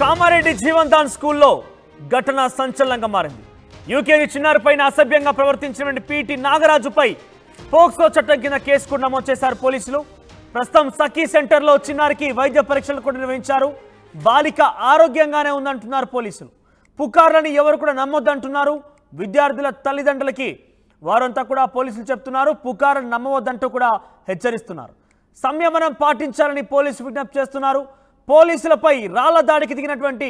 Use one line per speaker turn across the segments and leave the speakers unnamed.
కామారెడ్డి జీవన్దాన్ స్కూల్లో ఘటన సంచలనంగా మారింది. యూకేజీ చిన్నారిపైన అసభ్యంగా ప్రవర్తించిన పీటీ నాగరాజుపై పోక్సో చట్టం కింద కేసు కూడా నమోదు చేశారు పోలీసులు. ప్రస్తుతం సఖీ సెంటర్లో చిన్నారికి వైద్య పరీక్షలు కూడా నిర్వహించారు. బాలిక ఆరోగ్యంగానే ఉందంటున్నారు పోలీసులు. పుకార్లని ఎవరు కూడా నమ్మొద్దంటున్నారు. విద్యార్థుల తల్లిదండ్రులకి వారంతా కూడా పోలీసులు చెప్తున్నారు. పుకార్లను నమ్మవద్దంటూ కూడా హెచ్చరిస్తున్నారు. సంయమనం పాటించాలని పోలీసులు విజ్ఞప్తి చేస్తున్నారు. పోలీసులపై రాళ్ల దాడికి దిగినటువంటి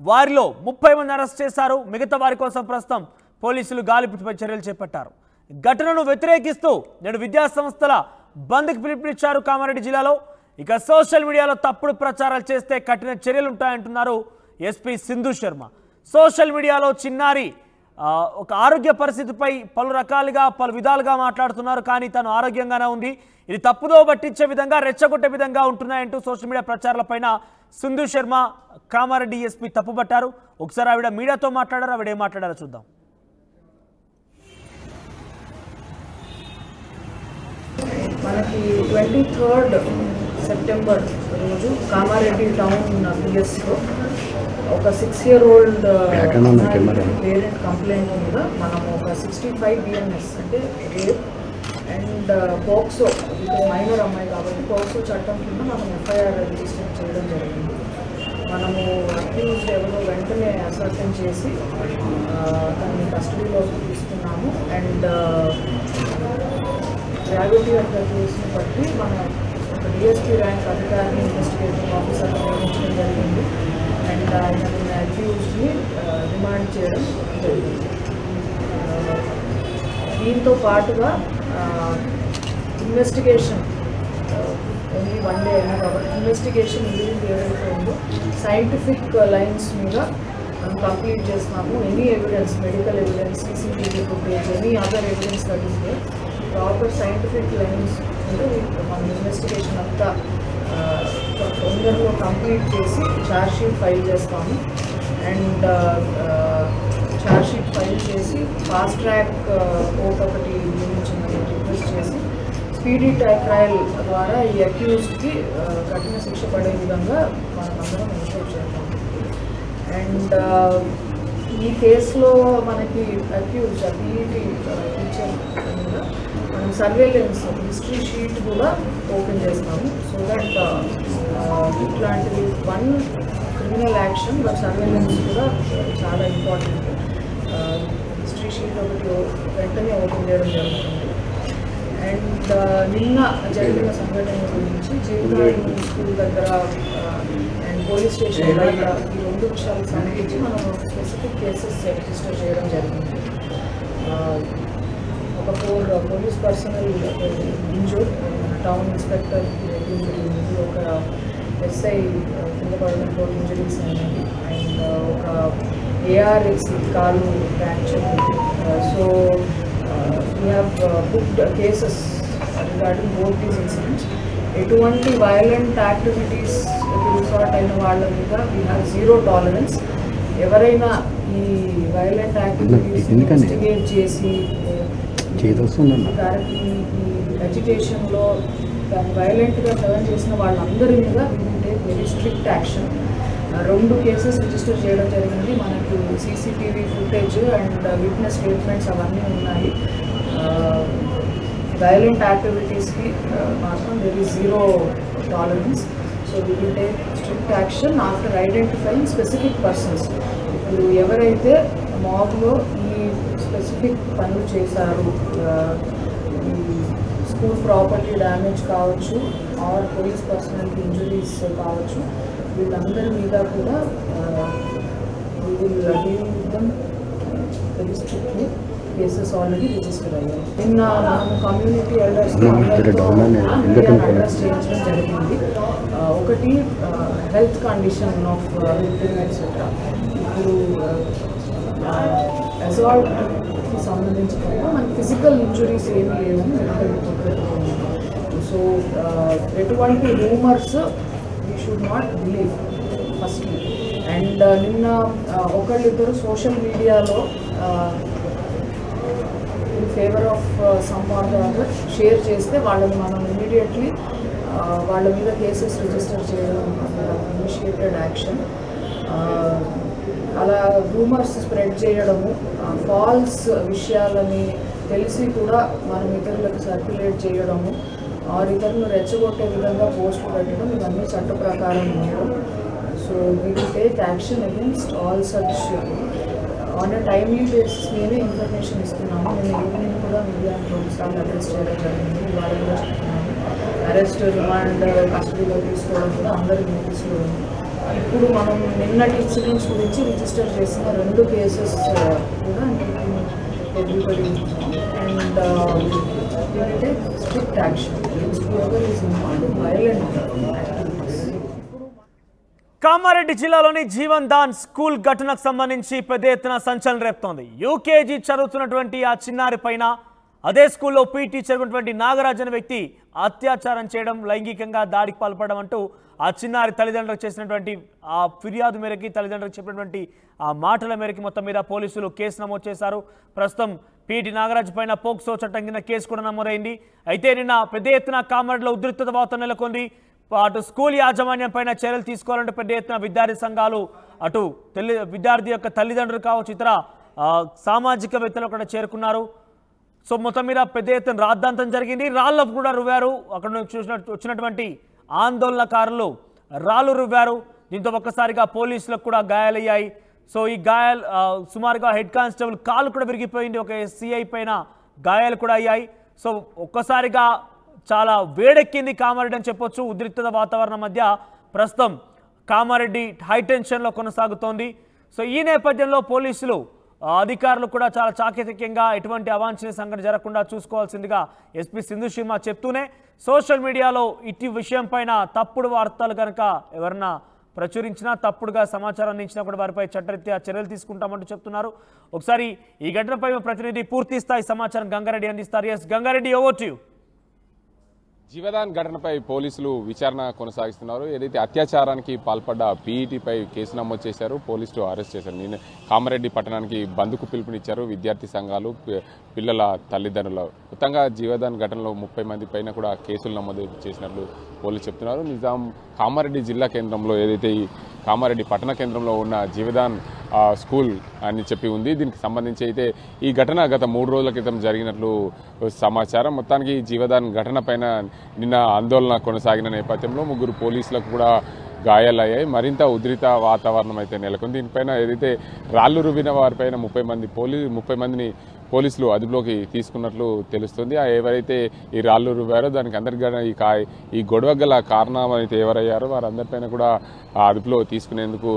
వారిలో 30 మంది అరెస్ట్ చేశారు. మిగతా వారి కోసం ప్రస్తుతం పోలీసులు గాలింపుపై చర్యలు చేపట్టారు. ఘటనను వ్యతిరేకిస్తూ నేడు విద్యా సంస్థల బంద్కి పిలుపునిచ్చారు కామారెడ్డి జిల్లాలో. ఇక సోషల్ మీడియాలో తప్పుడు ప్రచారాలు చేస్తే కఠిన చర్యలు ఉంటాయంటున్నారు ఎస్పీ సింధు శర్మ. సోషల్ మీడియాలో చిన్నారి ఒక ఆరోగ్య పరిస్థితిపై పలు విధాలుగా మాట్లాడుతున్నారు. కానీ తను ఆరోగ్యంగానే ఉంది, ఇది తప్పుదో పట్టించే విధంగా రెచ్చగొట్టే విధంగా ఉంటున్నాయంటూ సోషల్ మీడియా ప్రచారాలపైన సింధు శర్మ కామారెడ్డి ఎస్పీ తప్పుపట్టారు. ఒకసారి ఆవిడ మీడియాతో మాట్లాడారు. ఆవిడ ఏం మాట్లాడారో చూద్దాం.
మనకి 23 సెప్టెంబర్ రోజు కామారెడ్డి టౌన్ పిఎస్లో ఒక 6-year-old పేరెంట్ కంప్లైంట్ మీద మనం ఒక 65 BNS అంటే రేప్ అండ్ పోక్సో మైనర్ అమ్మాయి కాబట్టి పోక్సో చట్టం కింద మనం FIR రిజిస్టర్ చేయడం జరిగింది. మనము అక్యూజ్డ్ ఎవరో వెంటనే అసర్టన్ చేసి దాన్ని కస్టడీలోకి తీసుకున్నాము. అండ్ గ్రావిటీ ఆఫ్ ద కేసుని బట్టి మన ఒక DSP ర్యాంక్ అధికారిని ఇన్వెస్టిగేటింగ్ ఆఫీసర్ని నియమించడం జరిగింది. అండ్ ఆయన అక్యూజ్ని రిమాండ్ చేయడం జరిగింది. దీంతో పాటుగా ఇన్వెస్టిగేషన్ ఓన్లీ 1 day అయినా కాబట్టి ఇన్వెస్టిగేషన్ ఏదైతే ఉందో సైంటిఫిక్ లైన్స్ మీద మనం కంప్లీట్ చేస్తున్నాము. Any evidence, medical evidence, CCTV footage, any other evidence that is there, proper scientific lines మీద మనం ఇన్వెస్టిగేషన్ అంతా తొందరలో కంప్లీట్ చేసి ఛార్జ్షీట్ ఫైల్ చేస్తాము. అండ్ ఛార్జ్షీట్ ఫైల్ చేసి ఫాస్ట్ ట్రాక్ కోర్ట్ ఒకటి నియమించిందని రిక్వెస్ట్ చేసి స్పీడీ ట్రయల్ ద్వారా ఈ అక్యూజ్డ్కి కఠిన శిక్ష పడే విధంగా మనమందరం ఇన్షూర్ చేస్తాము. అండ్ ఈ కేసులో మనకి అక్యూజ్ PET టీచర్ మీద మనం సర్వేలెన్స్ హిస్టరీ షీట్ కూడా ఓపెన్ చేస్తాము. సో దట్ ఇట్లాంటివి one criminal action but surveillance కూడా చాలా ఇంపార్టెంట్. హిస్టరీ షీట్ ఒకటి వెంటనే ఓపెన్ చేయడం జరుగుతుంది. అండ్ నిన్న జరిగిన సంఘటన గురించి జీవనాడి స్కూల్ దగ్గర అండ్ పోలీస్ స్టేషన్ దగ్గర ఈ 2 విషయాలకు సంబంధించి మనం స్పెసిఫిక్ కేసెస్ రిజిస్టర్ చేయడం జరిగింది. ఒక 4 police personnel injured, town inspector injury ఉంది, ఒక SI కింద పడిన 4 ఇంజరీస్ అయినాయి, అండ్ ఒక ARX కాలు ఫ్రాక్చర్ ఉంది. So we have booked cases regarding both these incidents. ఎటువంటి వైలెంట్ యాక్టివిటీస్ రిసార్ట్ అయిన వాళ్ళ మీద we have zero tolerance. ఎవరైనా ఈ వైలెంట్ యాక్టివిటీస్ ఇన్వెస్టిగేట్ చేసి ఈ ఎడ్యుకేషన్లో దాన్ని వైలెంట్గా టర్న్ చేసిన వాళ్ళందరి మీద we will take very strict action. 2 cases register చేయడం జరిగింది. మనకు CCTV footage and witness statements అవన్నీ ఉన్నాయి. వైలెంట్ యాక్టివిటీస్కి మాత్రం there is zero tolerance. So we will take strict action after identifying specific persons. ఇప్పుడు ఎవరైతే మాబ్లో ఈ స్పెసిఫిక్ పనులు చేశారు, ఈ స్కూల్ ప్రాపర్టీ డ్యామేజ్ కావచ్చు ఆర్ పోలీస్ పర్సనల్ ఇంజరీస్ కావచ్చు, వీళ్ళందరి మీద కూడా we will deal with them very strictly. Cases already register అయ్యాయి. నిన్న మనము కమ్యూనిటీ ఎల్డర్స్ అడ్రస్ చేయించడం జరిగింది. ఒకటి health condition of victim etcetera. ఇప్పుడు అసాల్ట్కి సంబంధించిన మనకి ఫిజికల్ ఇంజురీస్ ఏమీ లేవని మెడికల్ రిపోర్ట్. సో ఎటువంటి rumours we should not believe firstly. And నిన్న ఒకళ్ళిద్దరు సోషల్ మీడియాలో in favour of some or the other share చేస్తే వాళ్ళని మనం ఇమీడియట్లీ వాళ్ళ మీద కేసెస్ రిజిస్టర్ చేయడం ఇనిషియేటెడ్ యాక్షన్. అలా రూమర్స్ స్ప్రెడ్ చేయడము, ఫాల్స్ విషయాలని తెలిసి కూడా మనం ఇతరులకు సర్క్యులేట్ చేయడము, ఇతరులను రెచ్చగొట్టే విధంగా పోస్టులు పెట్టడం, ఇవన్నీ చట్ట ప్రకారం చేయడం. So we will take action against all such on a timely basis మీదే ఇన్ఫర్మేషన్ ఇస్తున్నాము. నేను ఈవినింగ్ కూడా మీడియాని 2 సార్లు అడ్రస్ చేయడం జరిగింది. ఇవాళ కూడా చెప్తున్నాము. అరెస్ట్, రిమాండ్, కస్టడీలో తీసుకోవడం కూడా అందరి నోటీసులో ఉంది. ఇప్పుడు మనం నిన్నటి ఇన్సిడెంట్స్ గురించి రిజిస్టర్ చేసిన 2 కేసెస్ కూడా everybody and strict action against whoever is involved in violent activities.
Kamareddy జిల్లాలోని జీవన్ దాన్ స్కూల్ ఘటనకు సంబంధించి పెద్ద ఎత్తున సంచలనం రేపుతోంది. యూకేజీ చదువుతున్నటువంటి ఆ చిన్నారి పైన అదే స్కూల్లో పీటీ చదివినటువంటి నాగరాజ్ అనే వ్యక్తి అత్యాచారం చేయడం, లైంగికంగా దాడికి పాల్పడడం అంటూ ఆ చిన్నారి తల్లిదండ్రులకు చేసినటువంటి ఆ ఫిర్యాదు మేరకి, తల్లిదండ్రులకు చెప్పినటువంటి ఆ మాటల మేరకి మొత్తం మీద పోలీసులు కేసు నమోదు చేశారు. ప్రస్తుతం పీటీ నాగరాజ్ పైన పోక్సో చట్టం కింద కేసు కూడా నమోదైంది. అయితే నిన్న పెద్ద ఎత్తున కామారెడ్డిలో ఉద్రిక్తత వాతావరణం నెలకొంది. అటు స్కూల్ యాజమాన్యం పైన చర్యలు తీసుకోవాలంటే పెద్ద ఎత్తున విద్యార్థి సంఘాలు, అటు విద్యార్థి యొక్క తల్లిదండ్రులు కావచ్చు, ఇతర సామాజికవేత్తలు అక్కడ చేరుకున్నారు. సో మొత్తం మీద పెద్ద ఎత్తున రాద్ధాంతం జరిగింది. రాళ్ళు కూడా రువ్వారు. అక్కడ వచ్చినటువంటి ఆందోళనకారులు రాళ్ళు రువ్వారు. దీంతో ఒక్కసారిగా పోలీసులకు కూడా గాయాలయ్యాయి. సో ఈ గాయాలు సుమారుగా హెడ్ కానిస్టేబుల్ కాలు కూడా విరిగిపోయింది. ఒక సిఐ పైన గాయాలు కూడా అయ్యాయి. సో ఒక్కసారిగా చాలా వేడెక్కింది కామారెడ్డి అని చెప్పొచ్చు. ఉద్రిక్తత వాతావరణం మధ్య ప్రస్తుతం కామారెడ్డి హైటెన్షన్లో కొనసాగుతోంది. సో ఈ నేపథ్యంలో పోలీసులు అధికారులు కూడా చాలా చాకచక్యంగా ఎటువంటి అవాంఛనీయ సంఘటన జరగకుండా చూసుకోవాల్సిందిగా ఎస్పీ సింధు శర్మ చెప్తూనే సోషల్ మీడియాలో ఇటు విషయం పైన తప్పుడు వార్తలు కనుక ఎవరన్నా ప్రచురించినా, తప్పుడుగా సమాచారం అందించినా కూడా వారిపై చట్టరీత్యా చర్యలు తీసుకుంటామంటూ చెప్తున్నారు. ఒకసారి ఈ ఘటనపై ప్రతినిధి పూర్తి స్థాయి సమాచారం గంగారెడ్డి అందిస్తారు. S Gangareddy, over to you.
Jeevadan ఘటనపై పోలీసులు విచారణ కొనసాగిస్తున్నారు. ఏదైతే అత్యాచారానికి పాల్పడ్డ పీఈటీపై కేసు నమోదు చేశారు, పోలీసులు అరెస్ట్ చేశారు. నిన్న కామారెడ్డి పట్టణానికి బంద్కు పిలుపునిచ్చారు విద్యార్థి సంఘాలు, పిల్లల తల్లిదండ్రులు. మొత్తంగా జీవదాన్ ఘటనలో 30 మంది పైన కూడా కేసులు నమోదు చేసినట్లు పోలీసులు చెప్తున్నారు. నిజాం కామారెడ్డి జిల్లా కేంద్రంలో ఏదైతే ఈ కామారెడ్డి పట్టణ కేంద్రంలో ఉన్న జీవదాన్ స్కూల్ అని చెప్పి ఉంది. దీనికి సంబంధించి అయితే ఈ ఘటన గత 3 రోజుల క్రితం జరిగినట్లు సమాచారం. మొత్తానికి జీవదాన్ ఘటన పైన నిన్న ఆందోళన కొనసాగిన నేపథ్యంలో 3 పోలీసులకు కూడా గాయాలయ్యాయి. మరింత ఉద్రిత వాతావరణం అయితే నెలకొంది. దీనిపైన ఏదైతే రాళ్లు రువ్విన వారిపైన 30 మందిని పోలీసులు అదుపులోకి తీసుకున్నట్లు తెలుస్తుంది. ఎవరైతే ఈ రాళ్లు రువ్వారో దానికి అందరికీ ఈ గొడవ గల కారణం అయితే ఎవరయ్యారో వారందరిపైన కూడా అదుపులో తీసుకునేందుకు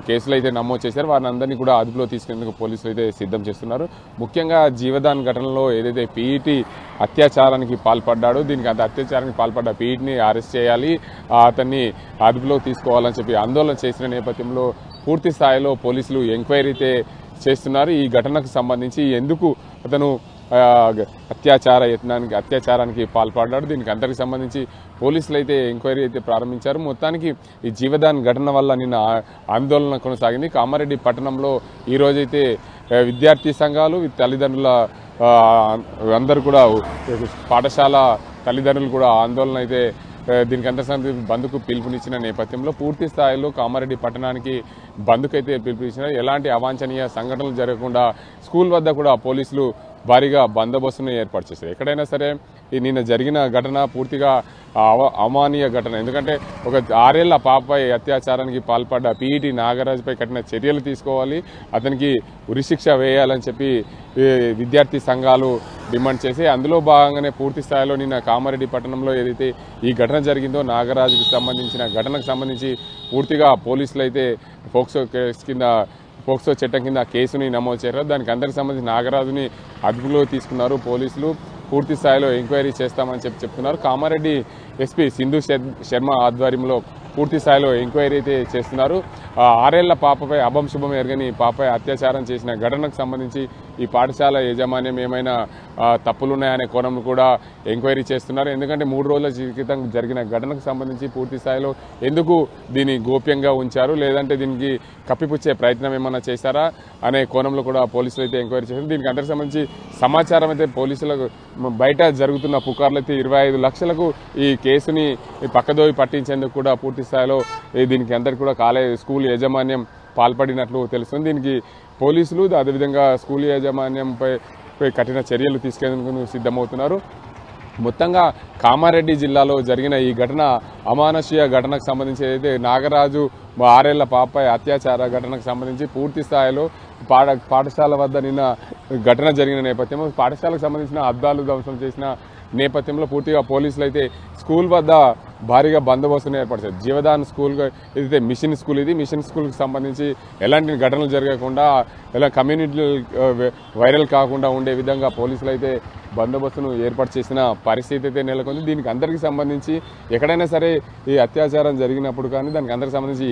కేసులు అయితే నమోదు చేశారు. వారిని అందరినీ కూడా అదుపులో తీసుకునేందుకు పోలీసులు అయితే సిద్ధం చేస్తున్నారు. ముఖ్యంగా జీవదాన్ ఘటనలో ఏదైతే పీఈటీ అత్యాచారానికి పాల్పడ్డాడో, దీనికి అత్యాచారానికి పాల్పడ్డ పీఈటీని అరెస్ట్ చేయాలి, అతన్ని అదుపులో తీసుకోవాలని చెప్పి ఆందోళన చేసిన నేపథ్యంలో పూర్తి స్థాయిలో పోలీసులు ఎంక్వైరీ అయితే చేస్తున్నారు. ఈ ఘటనకు సంబంధించి ఎందుకు అతను అత్యాచారానికి పాల్పడ్డాడు, దీనికి అందరికి సంబంధించి పోలీసులు అయితే ఎంక్వైరీ అయితే ప్రారంభించారు. మొత్తానికి ఈ జీవదాన్ ఘటన వల్ల నిన్న ఆందోళన కొనసాగింది. కామారెడ్డి పట్టణంలో ఈరోజైతే విద్యార్థి సంఘాలు, తల్లిదండ్రుల అందరూ కూడా, పాఠశాల తల్లిదండ్రులు కూడా ఆందోళన అయితే దీనికి అంతర్సంబంధి బంద్కు పిలుపునిచ్చిన నేపథ్యంలో పూర్తి స్థాయిలో కామారెడ్డి పట్టణానికి బంద్కైతే పిలుపునిచ్చినారు. ఎలాంటి అవాంఛనీయ సంఘటనలు జరగకుండా స్కూల్ వద్ద కూడా పోలీసులు భారీగా బందోబస్తును ఏర్పాటు చేశారు. ఎక్కడైనా సరే నిన్న జరిగిన ఘటన పూర్తిగా అమానీయ ఘటన. ఎందుకంటే ఒక 6 ఏళ్ల పాపపై అత్యాచారానికి పాల్పడ్డ పీఈటీ నాగరాజ్పై కఠిన చర్యలు తీసుకోవాలి, అతనికి ఉరిశిక్ష వేయాలని చెప్పి విద్యార్థి సంఘాలు డిమాండ్ చేసి, అందులో భాగంగానే పూర్తి స్థాయిలో నిన్న కామారెడ్డి పట్టణంలో ఏదైతే ఈ ఘటన జరిగిందో నాగరాజుకి సంబంధించిన ఘటనకు సంబంధించి పూర్తిగా పోలీసులు అయితే పోక్సో చట్టం కింద కేసుని నమోదు చేశారు. దానికి అందరికి సంబంధించి నాగరాజుని అదుపులో తీసుకున్నారు పోలీసులు. పూర్తి స్థాయిలో ఎంక్వైరీ చేస్తామని చెప్తున్నారు. కామారెడ్డి ఎస్పీ సింధు శర్మ ఆధ్వర్యంలో పూర్తి స్థాయిలో ఎంక్వైరీ అయితే చేస్తున్నారు. 6 ఏళ్ల పాపపై అభంశుభం ఎరగని పాపపై అత్యాచారం చేసిన ఘటనకు సంబంధించి ఈ పాఠశాల యాజమాన్యం ఏమైనా తప్పులున్నాయనే కోణంలో కూడా ఎంక్వైరీ చేస్తున్నారు. ఎందుకంటే 3 రోజుల క్రితం జరిగిన ఘటనకు సంబంధించి పూర్తి స్థాయిలో ఎందుకు దీన్ని గోప్యంగా ఉంచారు, లేదంటే దీనికి కప్పిపుచ్చే ప్రయత్నం ఏమైనా చేశారా అనే కోణంలో కూడా పోలీసులు అయితే ఎంక్వైరీ చేశారు. దీనికి అందరికి సంబంధించి సమాచారం అయితే పోలీసులకు బయట జరుగుతున్న పుకార్లు అయితే 25 లక్షలకు ఈ కేసుని పక్కదోవి పట్టించేందుకు కూడా పూర్తి స్థాయిలో దీనికి అందరికీ కూడా స్కూల్ యాజమాన్యం పాల్పడినట్లు తెలుస్తుంది. దీనికి పోలీసులు అదేవిధంగా స్కూల్ యాజమాన్యంపై కఠిన చర్యలు తీసుకెళ్లేందుకు సిద్ధమవుతున్నారు. మొత్తంగా కామారెడ్డి జిల్లాలో జరిగిన ఈ ఘటన అమానుష్య ఘటనకు సంబంధించి ఏదైతే నాగరాజు 6 ఏళ్ల పాపపై అత్యాచార ఘటనకు సంబంధించి పూర్తి స్థాయిలో పాఠశాల వద్ద నిన్న ఘటన జరిగిన నేపథ్యంలో పాఠశాలకు సంబంధించిన అద్దాలు ధ్వంసం చేసిన నేపథ్యంలో పూర్తిగా పోలీసులు అయితే స్కూల్ వద్ద భారీగా బందోబస్తును ఏర్పరిచారు. జీవదాన్ స్కూల్ ఏదైతే మిషన్ స్కూల్ ఇది మిషన్ స్కూల్కి సంబంధించి ఎలాంటి ఘటనలు జరగకుండా ఎలా కమ్యూనిటీ వైరల్ కాకుండా ఉండే విధంగా పోలీసులు అయితే బందోబస్తును ఏర్పాటు చేసిన పరిస్థితి అయితే నెలకొంది. దీనికి అందరికీ సంబంధించి ఎక్కడైనా సరే ఈ అత్యాచారం జరిగినప్పుడు కానీ దానికి అందరికి సంబంధించి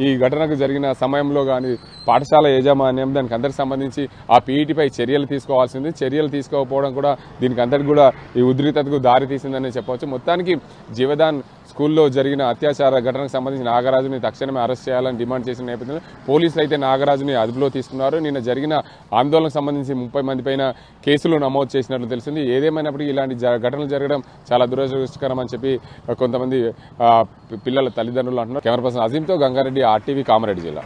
ఈ ఘటనకు జరిగిన సమయంలో కానీ పాఠశాల యాజమాన్యం దానికి అందరికి సంబంధించి ఆ పీఈటీపై చర్యలు తీసుకోవాల్సింది. చర్యలు తీసుకోకపోవడం కూడా దీనికి అందరికి కూడా ఈ ఉద్రిక్తతకు దారి తీసిందని చెప్పవచ్చు. మొత్తానికి జీవదాన్ స్కూల్లో జరిగిన అత్యాచార ఘటనకు సంబంధించి నాగరాజుని తక్షణమే అరెస్ట్ చేయాలని డిమాండ్ చేసిన నేపథ్యంలో పోలీసులు అయితే నాగరాజుని అదుపులో తీసుకున్నారు. నిన్న జరిగిన ఆందోళనకు సంబంధించి 30 మంది పైన కేసులు నమోదు చేసినట్లు తెలిసింది. ఏదేమైనప్పటికీ ఇలాంటి ఘటనలు జరగడం చాలా దురదృష్టకరం అని చెప్పి కొంతమంది పిల్లల తల్లిదండ్రులు అంటున్నారు. కెమెరా పర్సన్ అజీంతో గంగారెడ్డి RTV కామారెడ్డి జిల్లా.